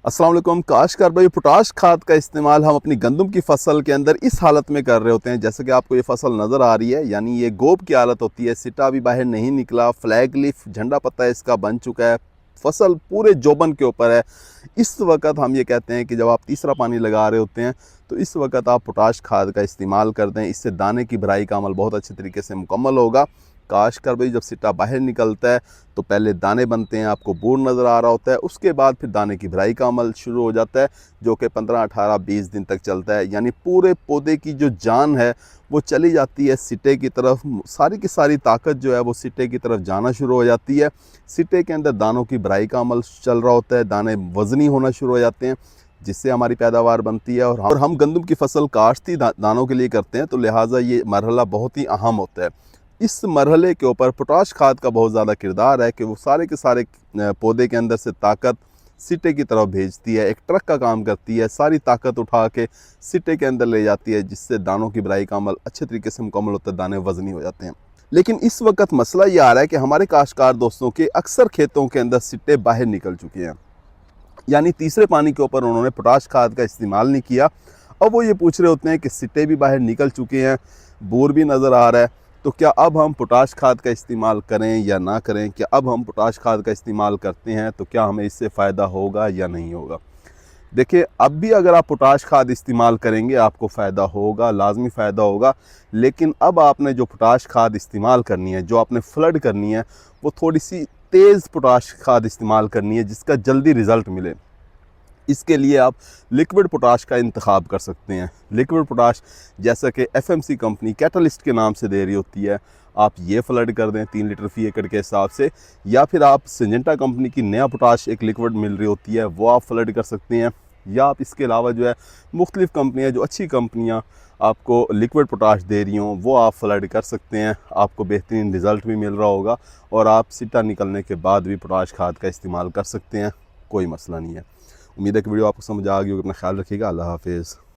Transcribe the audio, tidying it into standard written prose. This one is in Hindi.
अस्सलाम वालेकुम। काश्तकार भाई, पोटाश खाद का इस्तेमाल हम अपनी गंदम की फसल के अंदर इस हालत में कर रहे होते हैं जैसे कि आपको ये फसल नज़र आ रही है, यानी ये गोब की हालत होती है। सिटा अभी बाहर नहीं निकला, फ्लैग लीफ झंडा पत्ता इसका बन चुका है, फसल पूरे जोबन के ऊपर है। इस वक्त हम ये कहते हैं कि जब आप तीसरा पानी लगा रहे होते हैं तो इस वक्त आप पोटाश खाद का इस्तेमाल कर दें। इससे दाने की भराई का अमल बहुत अच्छे तरीके से मुकम्मल होगा। काश्तकार भाई, जब सिट्टा बाहर निकलता है तो पहले दाने बनते हैं, आपको बूर नज़र आ रहा होता है, उसके बाद फिर दाने की भराई का अमल शुरू हो जाता है जो कि 15, 18, 20 दिन तक चलता है। यानी पूरे पौधे की जो जान है वो चली जाती है सिट्टे की तरफ। सारी की सारी ताकत जो है वो सिट्टे की तरफ जाना शुरू हो जाती है। सिट्टे के अंदर दानों की भराई का अमल चल रहा होता है, दाने वज़नी होना शुरू हो जाते हैं जिससे हमारी पैदावार बनती है। और हम गंदम की फसल काश्ती दानों के लिए करते हैं, तो लिहाजा ये मरहला बहुत ही अहम होता है। इस मरहले के ऊपर पोटाश खाद का बहुत ज़्यादा किरदार है कि वो सारे के सारे पौधे के अंदर से ताकत सिट्टे की तरफ भेजती है, एक ट्रक का काम करती है, सारी ताकत उठा के सिट्टे के अंदर ले जाती है जिससे दानों की भराई का अमल अच्छे तरीके से मुकम्मल होता है, दाने वज़नी हो जाते हैं। लेकिन इस वक्त मसला ये आ रहा है कि हमारे काश्तकार दोस्तों के अक्सर खेतों के अंदर सिट्टे बाहर निकल चुके हैं, यानी तीसरे पानी के ऊपर उन्होंने पोटाश खाद का इस्तेमाल नहीं किया। अब वो ये पूछ रहे होते हैं कि सिट्टे भी बाहर निकल चुके हैं, बोर भी नज़र आ रहा है, तो क्या अब हम पोटाश खाद का इस्तेमाल करें या ना करें? क्या अब हम पोटाश खाद का इस्तेमाल करते हैं तो क्या हमें इससे फ़ायदा होगा या नहीं होगा? देखिए, अब भी अगर आप पोटाश खाद इस्तेमाल करेंगे आपको फ़ायदा होगा, लाज़मी फ़ायदा होगा। लेकिन अब आपने जो पोटाश खाद इस्तेमाल करनी है, जो आपने फ्लड करनी है, वो थोड़ी सी तेज़ पोटाश खाद इस्तेमाल करनी है जिसका जल्दी रिज़ल्ट मिले। इसके लिए आप लिक्विड पोटाश का इंतखाब कर सकते हैं। लिक्विड पोटाश जैसा कि एफएमसी कंपनी कैटलिस्ट के नाम से दे रही होती है, आप ये फ्लड कर दें 3 लीटर फ़ी एकड़ के हिसाब से, या फिर आप सिंजेंटा कंपनी की नया पोटाश एक लिक्विड मिल रही होती है वो आप फ्लड कर सकते हैं। या आप इसके अलावा जो है मुख्तलिफ़ कंपनियाँ, जो अच्छी कंपनियाँ आपको लिक्विड पोटाश दे रही हों वो आप फ्लड कर सकते हैं। आपको बेहतरीन रिज़ल्ट भी मिल रहा होगा और आप सिट्टा निकलने के बाद भी पोटाश खाद का इस्तेमाल कर सकते हैं, कोई मसला नहीं है। उम्मीद है कि वीडियो आपको समझ आ गई होगी। अपना ख्याल रखिएगा। अल्लाह हाफ़िज़।